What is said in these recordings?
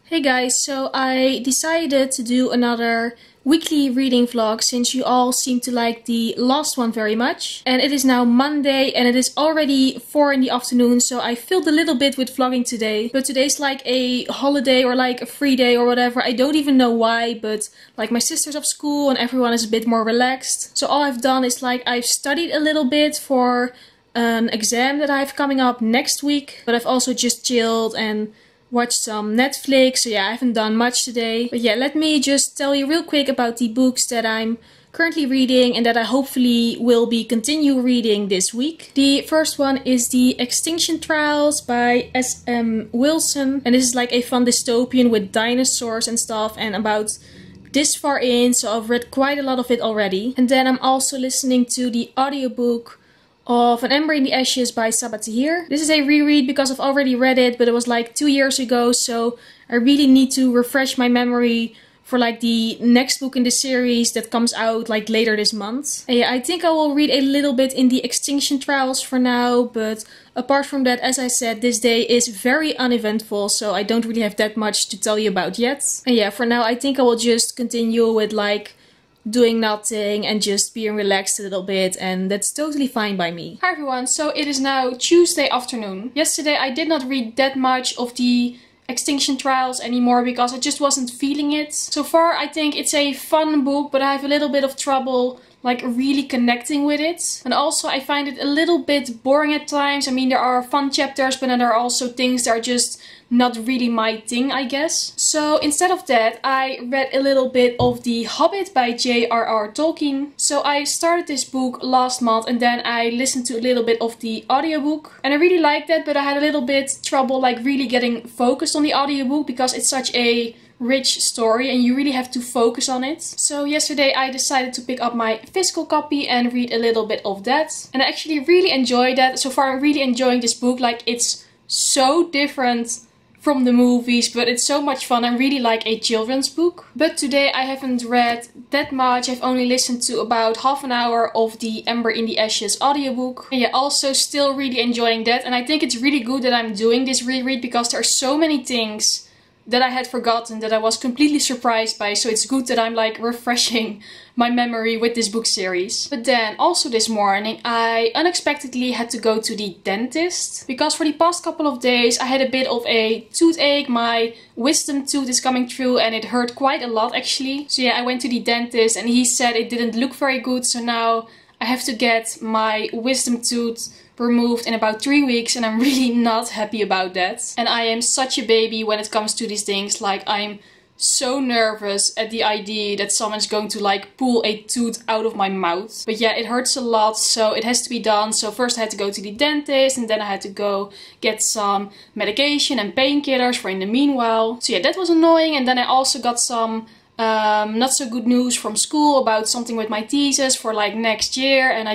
Hey guys, so I decided to do another weekly reading vlog since you all seem to like the last one very much. And it is now Monday and it is already 4 in the afternoon, so I filled a little bit with vlogging today. But today's like a holiday or like a free day or whatever. I don't even know why, but like my sister's off school and everyone is a bit more relaxed. So all I've done is like I've studied a little bit for an exam that I have coming up next week. But I've also just chilled and watched some Netflix, so yeah, I haven't done much today. But yeah, let me just tell you real quick about the books that I'm currently reading and that I hopefully will be continue reading this week. The first one is The Extinction Trials by S.M. Wilson, and this is like a fun dystopian with dinosaurs and stuff, and about this far in, so I've read quite a lot of it already. And then I'm also listening to the audiobook of An Ember in the Ashes by Sabatahir. This is a reread because I've already read it, but it was like 2 years ago, so I really need to refresh my memory for like the next book in the series that comes out like later this month. And yeah, I think I will read a little bit in The Extinction Trials for now, but apart from that, as I said, this day is very uneventful, so I don't really have that much to tell you about yet. And yeah, for now I think I will just continue with like doing nothing and just being relaxed a little bit, and that's totally fine by me. Hi everyone, so it is now Tuesday afternoon. Yesterday I did not read that much of the Extinction Trials anymore because I just wasn't feeling it. So far I think it's a fun book, but I have a little bit of trouble like really connecting with it. And also I find it a little bit boring at times. I mean, there are fun chapters, but then there are also things that are just not really my thing, I guess. So instead of that, I read a little bit of The Hobbit by J.R.R. Tolkien. So I started this book last month and then I listened to a little bit of the audiobook. And I really liked that, but I had a little bit trouble like really getting focused on the audiobook because it's such a rich story and you really have to focus on it. So yesterday I decided to pick up my physical copy and read a little bit of that. And I actually really enjoyed that. So far I'm really enjoying this book. Like, it's so different from the movies, but it's so much fun. I really like a children's book. But today I haven't read that much. I've only listened to about half an hour of the Ember in the Ashes audiobook. And yeah, also still really enjoying that. And I think it's really good that I'm doing this reread because there are so many things that I had forgotten that I was completely surprised by. So it's good that I'm like refreshing my memory with this book series. But then also this morning I unexpectedly had to go to the dentist because for the past couple of days I had a bit of a toothache. My wisdom tooth is coming through and it hurt quite a lot actually. So yeah, I went to the dentist and he said it didn't look very good, so now I have to get my wisdom tooth removed in about 3 weeks, and I'm really not happy about that. And I am such a baby when it comes to these things. Like, I'm so nervous at the idea that someone's going to like pull a tooth out of my mouth. But yeah, it hurts a lot, so it has to be done. So first I had to go to the dentist and then I had to go get some medication and painkillers for in the meanwhile. So yeah, that was annoying. And then I also got some not so good news from school about something with my thesis for like next year, and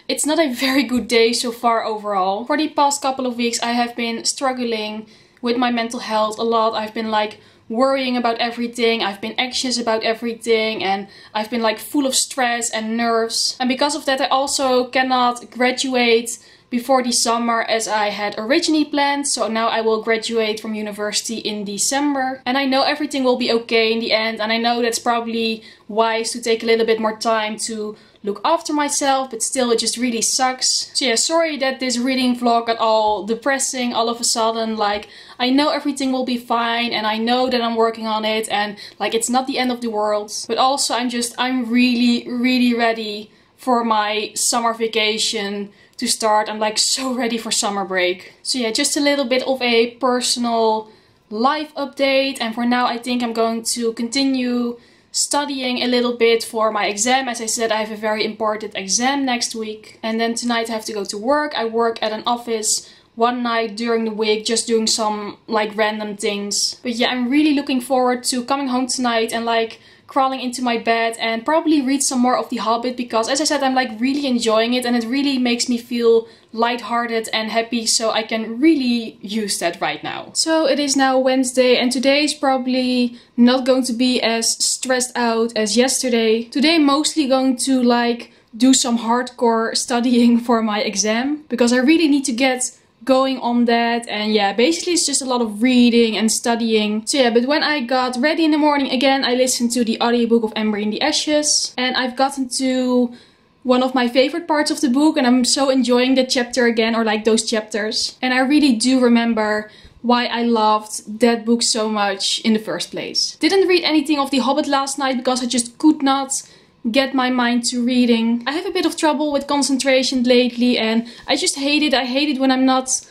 it's not a very good day so far overall. For the past couple of weeks I have been struggling with my mental health a lot. I've been like worrying about everything, I've been anxious about everything, and I've been like full of stress and nerves. And because of that I also cannot graduate before the summer as I had originally planned. So now I will graduate from university in December. And I know everything will be okay in the end. And I know that's probably wise to take a little bit more time to look after myself, but still it just really sucks. So yeah, sorry that this reading vlog got all depressing all of a sudden. Like, I know everything will be fine and I know that I'm working on it and like it's not the end of the world. But also I'm really ready for my summer vacation to start. I'm like so ready for summer break. So yeah, just a little bit of a personal life update, and for now I think I'm going to continue studying a little bit for my exam. As I said, I have a very important exam next week, and then tonight I have to go to work. I work at an office one night during the week, just doing some like random things. But yeah, I'm really looking forward to coming home tonight and like crawling into my bed and probably read some more of The Hobbit, because as I said, I'm like really enjoying it and it really makes me feel lighthearted and happy, so I can really use that right now. So it is now Wednesday and today is probably not going to be as stressed out as yesterday. Today I'm mostly going to like do some hardcore studying for my exam because I really need to get going on that, and yeah, basically it's just a lot of reading and studying. So yeah, but when I got ready in the morning again, I listened to the audiobook of Ember in the Ashes, and I've gotten to one of my favorite parts of the book, and I'm so enjoying that chapter again, or like those chapters. And I really do remember why I loved that book so much in the first place. Didn't read anything of The Hobbit last night because I just could not get my mind to reading. I have a bit of trouble with concentration lately, and I just hate it. I hate it when I'm not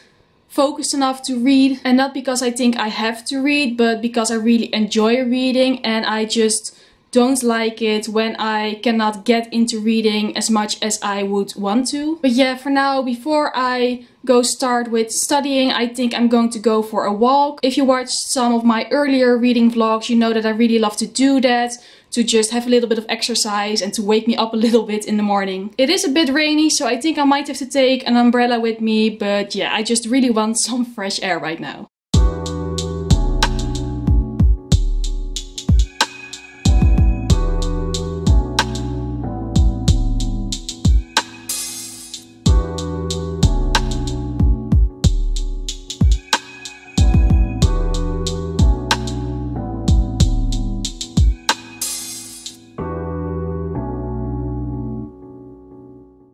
focused enough to read, and not because I think I have to read, but because I really enjoy reading, and I just don't like it when I cannot get into reading as much as I would want to. But yeah, for now, before I go start with studying, I think I'm going to go for a walk. If you watched some of my earlier reading vlogs, you know that I really love to do that, to just have a little bit of exercise and to wake me up a little bit in the morning. It is a bit rainy, so I think I might have to take an umbrella with me, but yeah, I just really want some fresh air right now.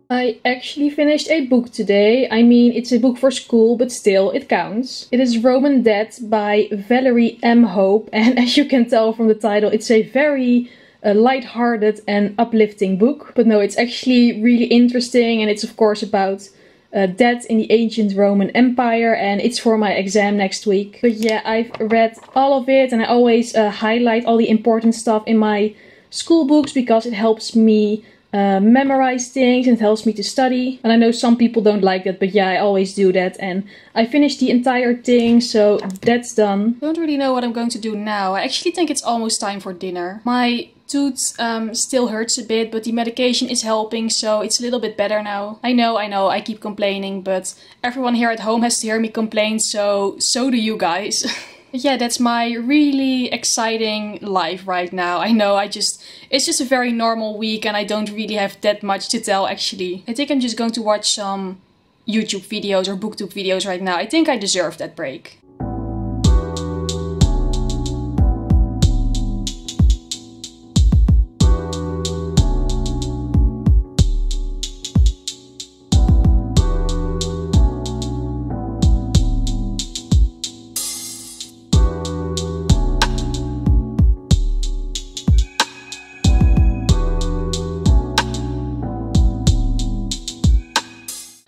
I actually finished a book today. I mean, it's a book for school, but still, it counts. It is Roman Debt by Valerie M. Hope, and as you can tell from the title, it's a very light-hearted and uplifting book. But no, it's actually really interesting, and it's of course about debt in the ancient Roman Empire, and it's for my exam next week. But yeah, I've read all of it, and I always highlight all the important stuff in my school books because it helps me memorize things and it helps me to study. And I know some people don't like that, but yeah, I always do that. And I finished the entire thing, so that's done. I don't really know what I'm going to do now. I actually think it's almost time for dinner. My tooth still hurts a bit, but the medication is helping, so it's a little bit better now. I know, I keep complaining, but everyone here at home has to hear me complain, so do you guys. But yeah, that's my really exciting life right now. I know, it's just a very normal week and I don't really have that much to tell actually. I think I'm just going to watch some YouTube videos or booktube videos right now. I think I deserve that break.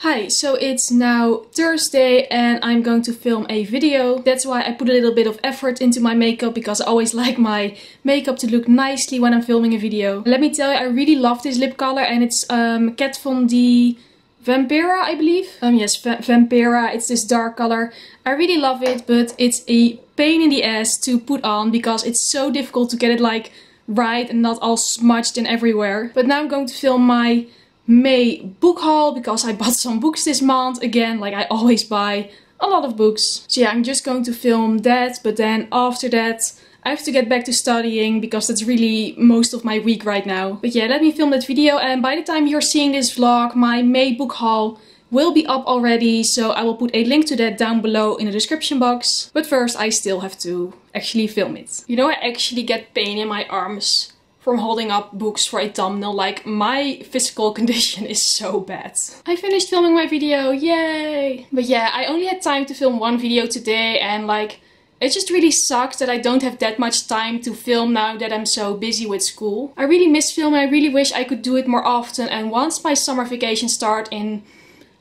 Hi, so it's now Thursday and I'm going to film a video. That's why I put a little bit of effort into my makeup, because I always like my makeup to look nicely when I'm filming a video. Let me tell you, I really love this lip color, and it's Kat Von D Vampira, I believe. Yes, Vampira. It's this dark color. I really love it, but it's a pain in the ass to put on because it's so difficult to get it like right and not all smudged and everywhere. But now I'm going to film my May book haul because I bought some books this month again, like I always buy a lot of books. So yeah, I'm just going to film that, but then after that I have to get back to studying because that's really most of my week right now. But yeah, let me film that video, and by the time you're seeing this vlog, my May book haul will be up already, so I will put a link to that down below in the description box. But first I still have to actually film it. You know, I actually get pain in my arms from holding up books for a thumbnail. Like, my physical condition is so bad. I finished filming my video, yay! But yeah, I only had time to film one video today, and like, it just really sucks that I don't have that much time to film now that I'm so busy with school. I really miss filming, I really wish I could do it more often, and once my summer vacations start in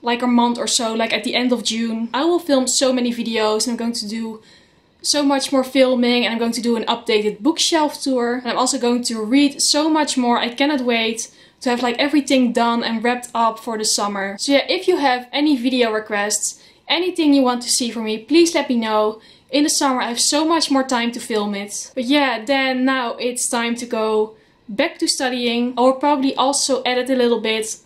like a month or so, like at the end of June, I will film so many videos, and I'm going to do so much more filming, and I'm going to do an updated bookshelf tour, and I'm also going to read so much more. I cannot wait to have like everything done and wrapped up for the summer. So yeah, if you have any video requests, anything you want to see from me, please let me know. In the summer I have so much more time to film it. But yeah, then now it's time to go back to studying. I will probably also edit a little bit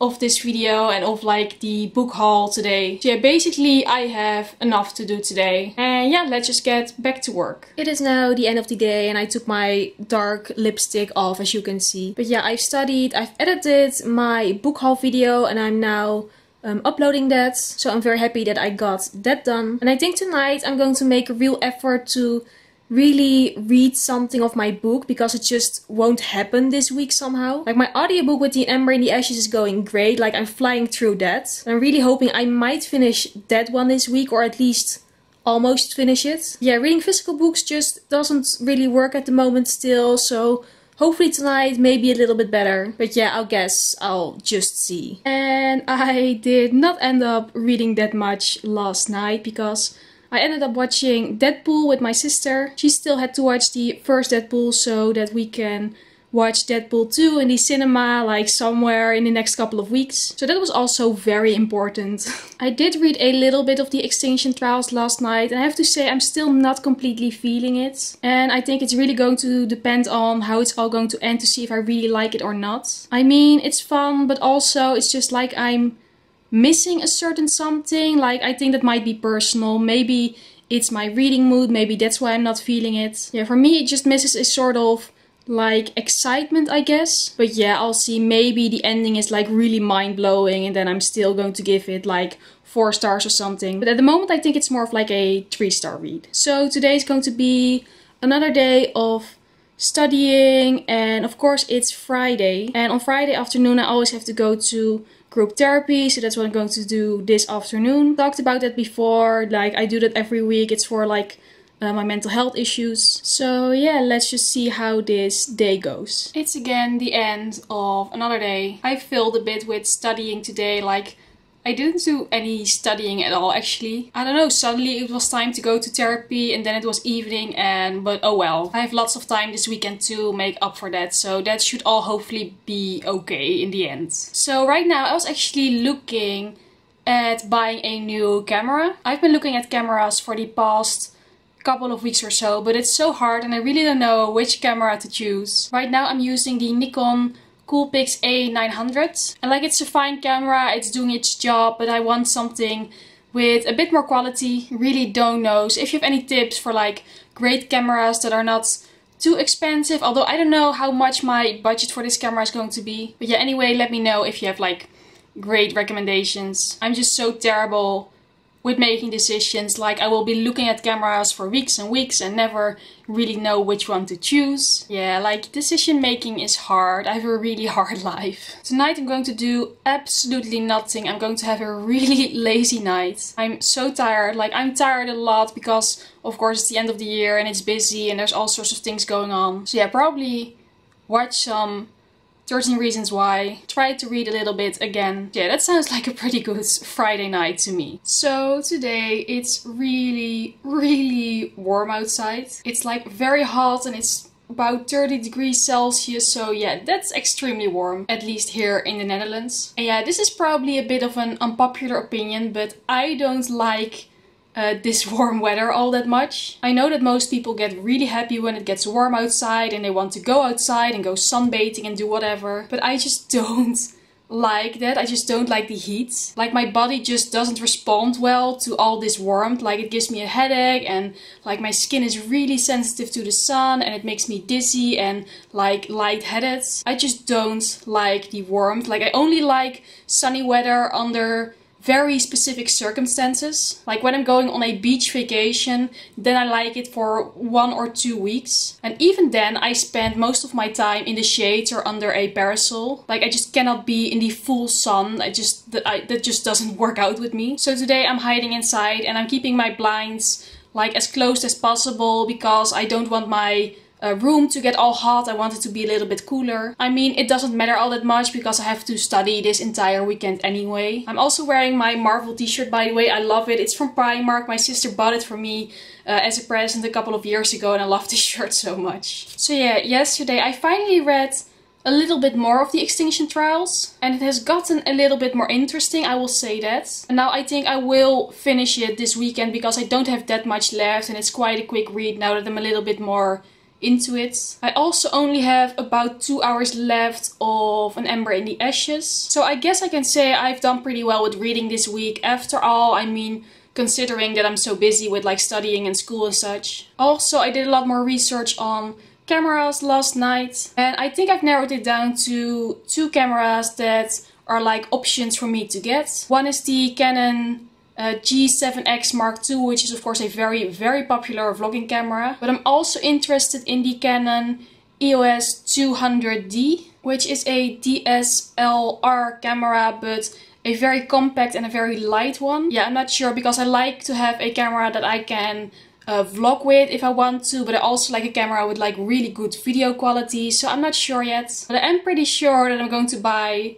of this video and of like the book haul today. So yeah, basically I have enough to do today. And yeah, let's just get back to work. It is now the end of the day and I took my dark lipstick off, as you can see. But yeah, I've studied, I've edited my book haul video, and I'm now uploading that. So I'm very happy that I got that done. And I think tonight I'm going to make a real effort to really read something of my book, because it just won't happen this week somehow. Like, my audiobook with The Ember in the Ashes is going great. Like, I'm flying through that. I'm really hoping I might finish that one this week, or at least almost finish it. Yeah, reading physical books just doesn't really work at the moment still, so hopefully tonight maybe a little bit better. But yeah, I'll just see. And I did not end up reading that much last night, because I ended up watching Deadpool with my sister. She still had to watch the first Deadpool so that we can watch Deadpool 2 in the cinema, like somewhere in the next couple of weeks. So that was also very important. I did read a little bit of the Extinction Trials last night, and I have to say I'm still not completely feeling it. And I think it's really going to depend on how it's all going to end to see if I really like it or not. I mean, it's fun, but also it's just like I'm missing a certain something. Like, I think that might be personal. Maybe it's my reading mood. Maybe that's why I'm not feeling it. Yeah, for me it just misses a sort of like excitement, I guess. But yeah, I'll see. Maybe the ending is like really mind-blowing and then I'm still going to give it like 4 stars or something. But at the moment I think it's more of like a 3-star read. So today is going to be another day of studying, and of course it's Friday. And on Friday afternoon I always have to go to group therapy, so that's what I'm going to do this afternoon. Talked about that before, like I do that every week. It's for like my mental health issues. So yeah, let's just see how this day goes. It's again the end of another day. I filled a bit with studying today. Like, I didn't do any studying at all actually. I don't know, suddenly it was time to go to therapy and then it was evening, but oh well. I have lots of time this weekend to make up for that, so that should all hopefully be okay in the end. So right now I was actually looking at buying a new camera. I've been looking at cameras for the past couple of weeks or so, but it's so hard and I really don't know which camera to choose. Right now I'm using the Nikon Coolpix A900, and like, it's a fine camera, it's doing its job, but I want something with a bit more quality. Really don't know. So if you have any tips for like great cameras that are not too expensive, although I don't know how much my budget for this camera is going to be. But yeah, anyway, let me know if you have like great recommendations. I'm just so terrible with making decisions. Like, I will be looking at cameras for weeks and weeks and never really know which one to choose. Yeah, like, decision making is hard. I have a really hard life. Tonight I'm going to do absolutely nothing. I'm going to have a really lazy night. I'm so tired. Like, I'm tired a lot because of course it's the end of the year and it's busy and there's all sorts of things going on. So yeah, probably watch some 13 Reasons Why. Try to read a little bit again. Yeah, that sounds like a pretty good Friday night to me. So today it's really, really warm outside. It's like very hot and it's about 30 degrees Celsius. So yeah, that's extremely warm, at least here in the Netherlands. And yeah, this is probably a bit of an unpopular opinion, but I don't like this warm weather all that much. I know that most people get really happy when it gets warm outside and they want to go outside and go sunbathing and do whatever. But I just don't like that. I just don't like the heat. Like, my body just doesn't respond well to all this warmth. Like, it gives me a headache and like my skin is really sensitive to the sun and it makes me dizzy and like lightheaded. I just don't like the warmth. Like, I only like sunny weather under very specific circumstances. Like when I'm going on a beach vacation, then I like it for 1 or 2 weeks. And even then I spend most of my time in the shades or under a parasol. Like, I just cannot be in the full sun. That just doesn't work out with me. So today I'm hiding inside and I'm keeping my blinds like as closed as possible because I don't want my room to get all hot. I want it to be a little bit cooler. I mean, it doesn't matter all that much because I have to study this entire weekend anyway. I'm also wearing my Marvel t-shirt, by the way. I love it. It's from Primark. My sister bought it for me as a present a couple of years ago and I love this shirt so much. So yeah, yesterday I finally read a little bit more of the Extinction Trials and it has gotten a little bit more interesting, I will say that. And now I think I will finish it this weekend because I don't have that much left and it's quite a quick read now that I'm a little bit more into it. I also only have about 2 hours left of An Ember in the Ashes. So I guess I can say I've done pretty well with reading this week. After all, I mean, considering that I'm so busy with like studying and school and such. Also, I did a lot more research on cameras last night. And I think I've narrowed it down to 2 cameras that are like options for me to get. One is the Canon G7X Mark II, which is of course a very popular vlogging camera. But I'm also interested in the Canon EOS 200D, which is a DSLR camera, but a very compact and a very light one. Yeah, I'm not sure, because I like to have a camera that I can vlog with if I want to, but I also like a camera with like really good video quality, so I'm not sure yet. But I am pretty sure that I'm going to buy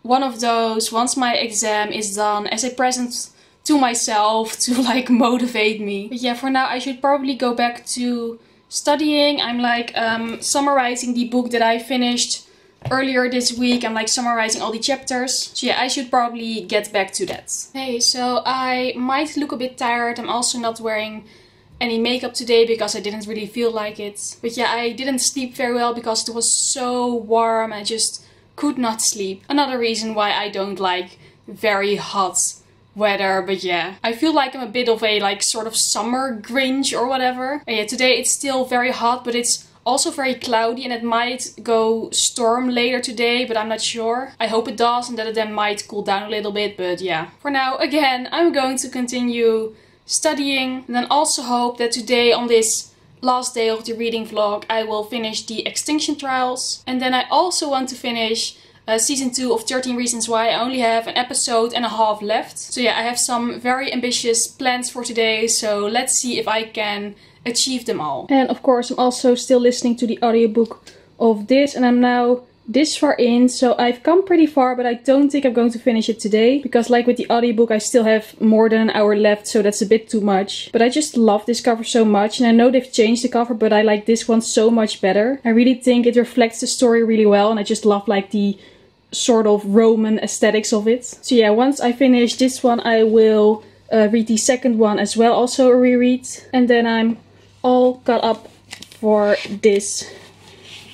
one of those once my exam is done as a present to myself to like motivate me. But yeah, for now I should probably go back to studying. I'm like summarizing the book that I finished earlier this week. I'm like summarizing all the chapters. So yeah, I should probably get back to that. Hey, so I might look a bit tired. I'm also not wearing any makeup today because I didn't really feel like it. But yeah, I didn't sleep very well because it was so warm. I just could not sleep. Another reason why I don't like very hot weather. But yeah, I feel like I'm a bit of a like sort of summer Grinch or whatever. And yeah, today it's still very hot, but it's also very cloudy, and it might go storm later today, but I'm not sure. I hope it does and that it then might cool down a little bit. But yeah, for now, again, I'm going to continue studying, and then also hope that today, on this last day of the reading vlog, I will finish the Extinction Trials. And then I also want to finish season 2 of 13 Reasons Why. I only have an episode and a half left. So yeah, I have some very ambitious plans for today, so let's see if I can achieve them all. And of course I'm also still listening to the audiobook of this, and I'm now this far in, so I've come pretty far, but I don't think I'm going to finish it today, because like with the audiobook I still have more than an hour left, so that's a bit too much. But I just love this cover so much, and I know they've changed the cover, but I like this one so much better. I really think it reflects the story really well, and I just love like the sort of Roman aesthetics of it. So yeah, once I finish this one I will read the second one as well, also a reread, and then I'm all caught up for this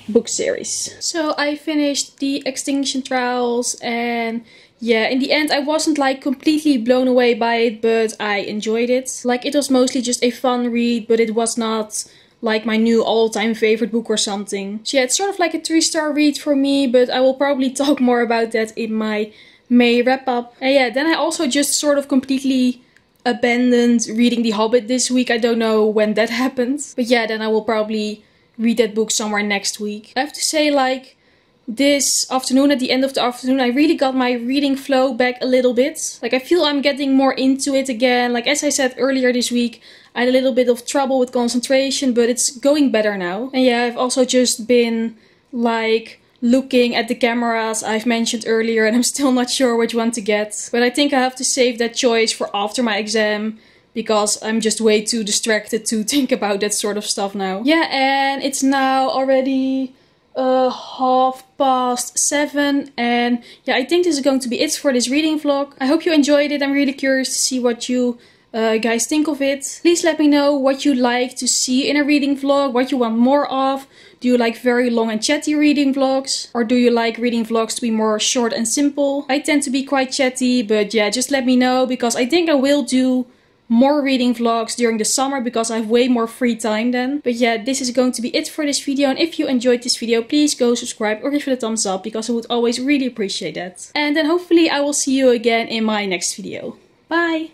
book series. So I finished the Extinction Trials, and yeah, in the end I wasn't like completely blown away by it, but I enjoyed it. Like, it was mostly just a fun read, but it was not like my new all-time favorite book or something. So yeah, it's sort of like a 3-star read for me, but I will probably talk more about that in my May wrap up. And yeah, then I also just sort of completely abandoned reading The Hobbit this week. I don't know when that happened. But yeah, then I will probably read that book somewhere next week. I have to say, like, this afternoon, at the end of the afternoon, I really got my reading flow back a little bit. Like, I feel I'm getting more into it again. Like, as I said earlier this week, I had a little bit of trouble with concentration, but it's going better now. And yeah, I've also just been, like, looking at the cameras I've mentioned earlier, and I'm still not sure which one to get. But I think I have to save that choice for after my exam, because I'm just way too distracted to think about that sort of stuff now. Yeah, and it's now already 7:30, and yeah, I think this is going to be it for this reading vlog. I hope you enjoyed it. I'm really curious to see what you guys think of it. Please let me know what you'd like to see in a reading vlog, what you want more of. Do you like very long and chatty reading vlogs? Or do you like reading vlogs to be more short and simple? I tend to be quite chatty, but yeah, just let me know, because I think I will do more reading vlogs during the summer, because I have way more free time then. But yeah, this is going to be it for this video, and if you enjoyed this video, please go subscribe or give it a thumbs up, because I would always really appreciate that. And then hopefully I will see you again in my next video. Bye!